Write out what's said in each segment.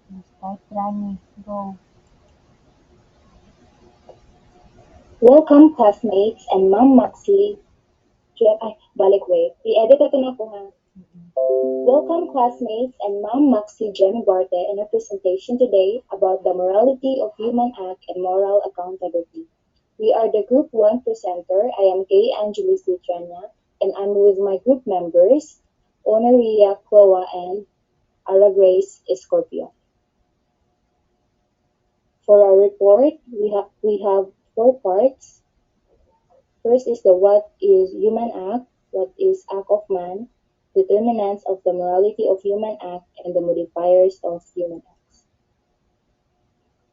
Start Rani. Go. Welcome classmates and Ma'am Maxi. Balik wait. I-edit ito na ko ha. Welcome classmates and Ma'am Maxi Jem Barte in a presentation today about the morality of human act and moral accountability. We are the Group 1 presenter. I am Gay Angelis Luciana and I'm with my group members, Honoria Chloa and Ara Grace Escorpio. For our report, we have four parts. First is the what is human act, what is act of man, determinants of the morality of human act, and the modifiers of human acts.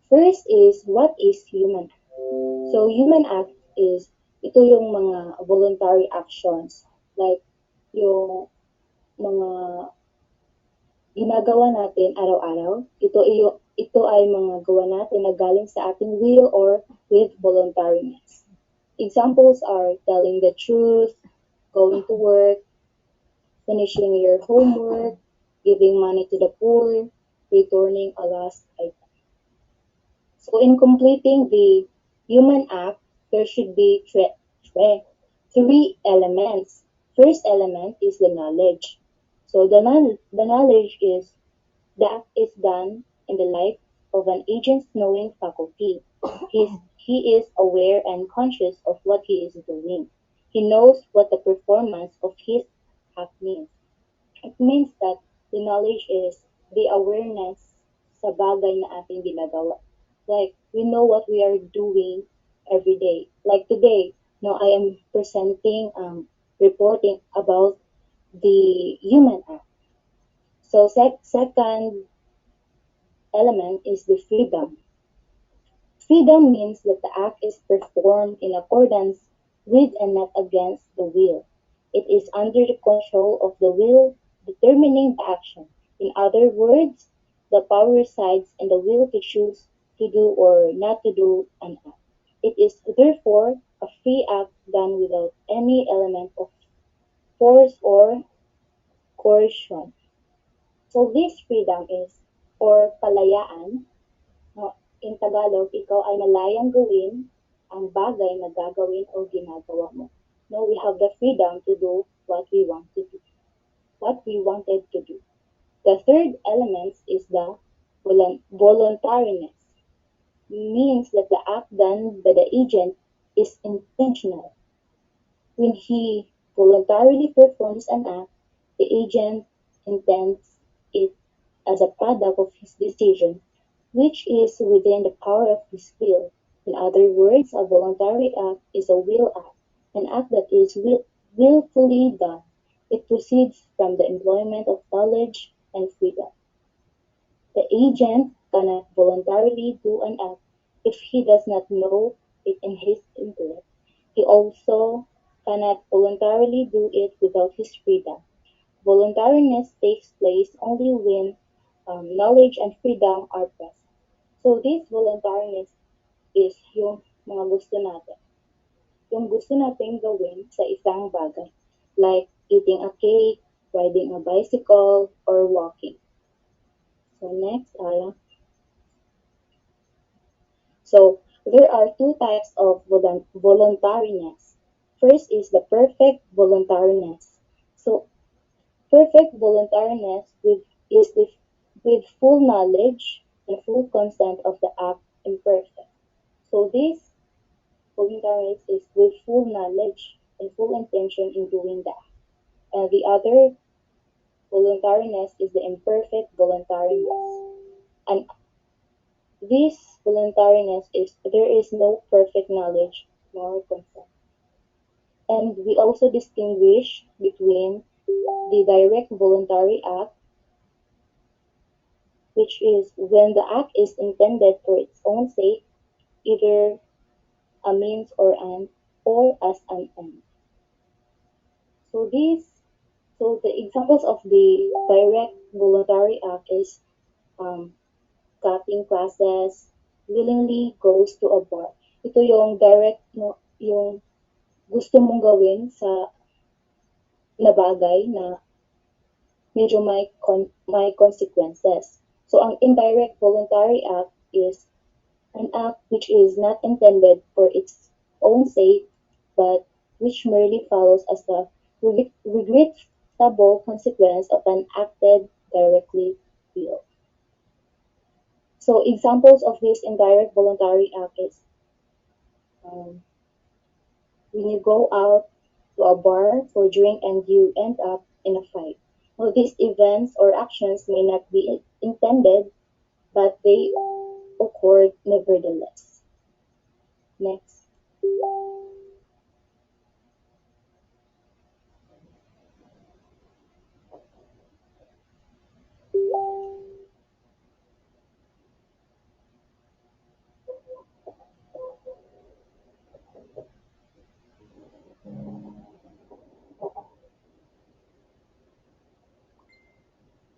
First is what is human act. So human act is ito yung mga voluntary actions like yung mga ginagawa natin araw-araw. Ito ay mga gawa natin na galing sa ating will or with voluntariness. Examples are telling the truth, going to work, finishing your homework, giving money to the poor, returning a lost item. So in completing the human act, there should be three elements. First element is the knowledge. So the knowledge is that is done in the life of an agent's knowing faculty. He is aware and conscious of what he is doing. He knows what the performance of his act means. It means that the knowledge is the awareness sa bagay na ating ginagawa. Like, we know what we are doing every day. Like today, no, I am presenting, reporting about the human act. So second element is the freedom. Freedom means that the act is performed in accordance with and not against the will. It is under the control of the will determining the action. In other words, the power resides in the will to choose to do or not to do an act. It is therefore a free act done without any element of force or coercion. So this freedom is, or kalayaan, no, in Tagalog, ikaw ay malayang gawin ang bagay na gagawin o ginagawa mo. No, we have the freedom to do what we want to do, what we wanted to do. The third element is the voluntariness. Means that the act done by the agent is intentional. When he voluntarily performs an act, the agent intends it as a product of his decision, which is within the power of his will. In other words, a voluntary act is a will act, an act that is willfully done. It proceeds from the employment of knowledge and freedom. The agent cannot voluntarily do an act if he does not know it in his intellect. He also cannot voluntarily do it without his freedom. Voluntariness takes place only when knowledge and freedom are present. So this voluntariness is yung mga gusto natin. Yung gusto natin gawin sa isang bagay. Like eating a cake, riding a bicycle, or walking. So next, Aya. So there are two types of voluntariness. First is the perfect voluntariness. So perfect voluntariness with full knowledge and full consent of the act imperfect. So this voluntariness is with full knowledge and full intention in doing that. And the other voluntariness is the imperfect voluntariness. And this voluntariness is there is no perfect knowledge nor consent. And we also distinguish between the direct voluntary act, which is when the act is intended for its own sake, either a means or as an end. So the examples of the direct voluntary act is um, cutting classes, willingly goes to a bar. Ito yung direct, no, yung gusto mong gawin sa na bagay na medyo may consequences. So ang indirect voluntary act is an act which is not intended for its own sake, but which merely follows as a regrettable consequence of an acted directly will. So examples of this indirect voluntary act is um, when you go out to a bar for a drink and you end up in a fight. Well, these events or actions may not be intended, but they occurred nevertheless. Next.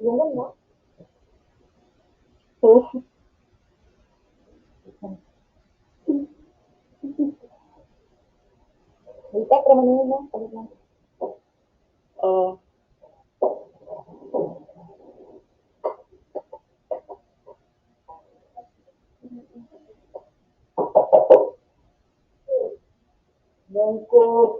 Yun lang, no? Oh, lipat naman yun, no? Palit lang. Oh, bangko.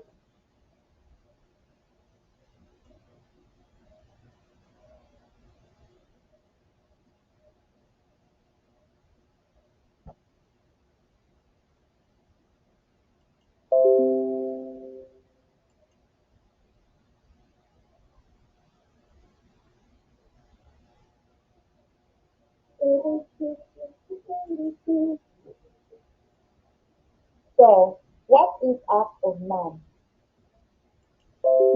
So, what is act of man?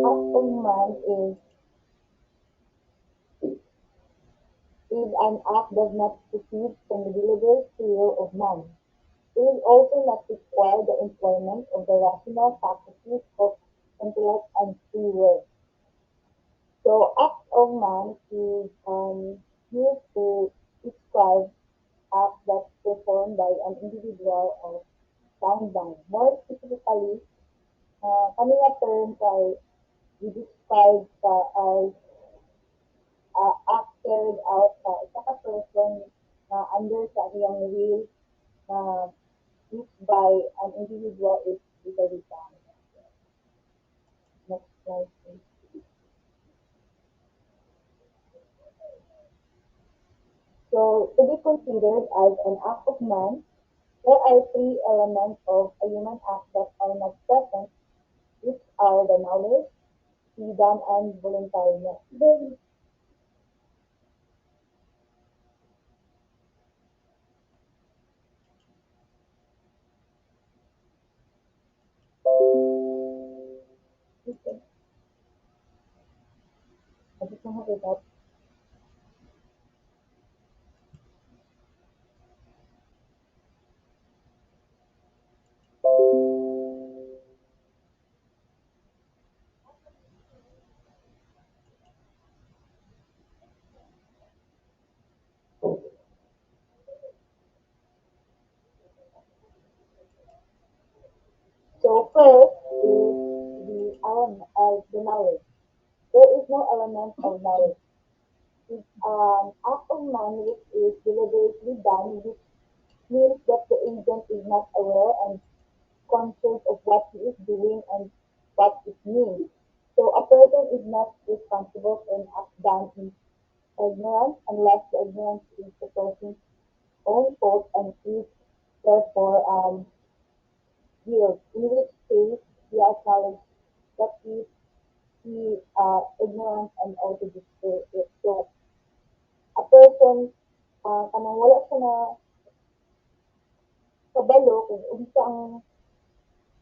Act of man is an act does not proceed from the deliberate will of man. It is also not require the employment of the rational faculties of intellect and free will. So, act of man is used to describe acts that performed by an individual of sound mind. More specifically, kanina term ay i-describe as act carried out sa isa ka person na under sa iyang will na which by an individual is legally bound. Next slide, please. So, to be considered as an act of man, there are three elements of a human act that are not present, which are the knowledge, freedom, and voluntariness. Then, okay, I just want to that. So, first is the knowledge. There is no element of knowledge. It's an act of man which is deliberately done, which means that the agent is not aware and conscious of what he is doing and what it means. So a person is not responsible for an act done in ignorance unless the ignorance is the person's own fault and is therefore guilt, in which case he acknowledges that he ignorance and also despair it. So a person kanang wala siya na kabalo kung unsa ang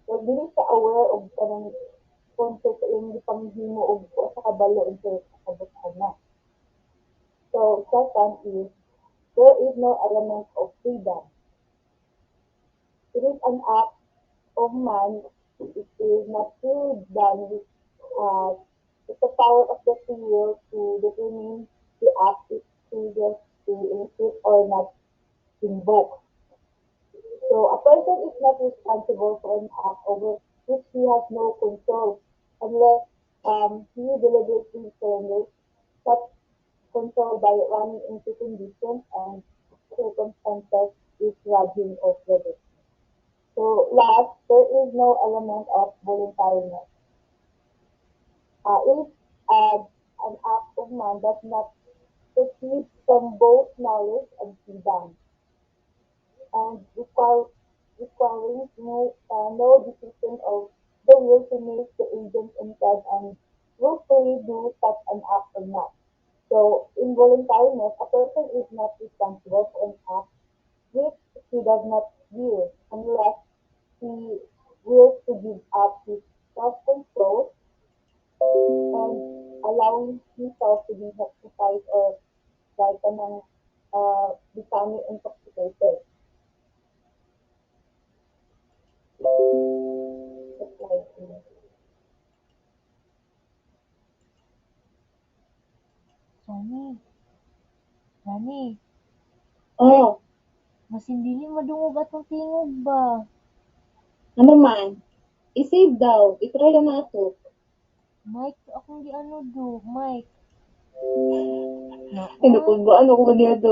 wag dili siya aware of kanang concept sa iyang gipanghimo og sa kabalo unsa sa kabut-an na. So second is there is no element of freedom. It is an act of man. It is not fully done with the power of the free will to determine the act it chooses to initiate or not invoke. So a person is not responsible for an act over which he has no control unless he deliberately surrenders such control by running into conditions and circumstances is robbing of liberty. So last, there is no element of voluntariness. If an act of man does not proceed from both knowledge and freedom, and requiring no decision of the will to make the agent intend and willfully do such an act or not. So, in voluntariness, a person is not responsible for an act which he does not will unless he wills to give up his self-control and allowing himself to be hypnotized or like becoming intoxicated. That's like, Rani, Rani, oh, masindili madungog atong tingog ba? ano man, isave daw, itry na nato. Mike, akong di ano do, Mike. Ano Naa. ko ba, ano ko ba niya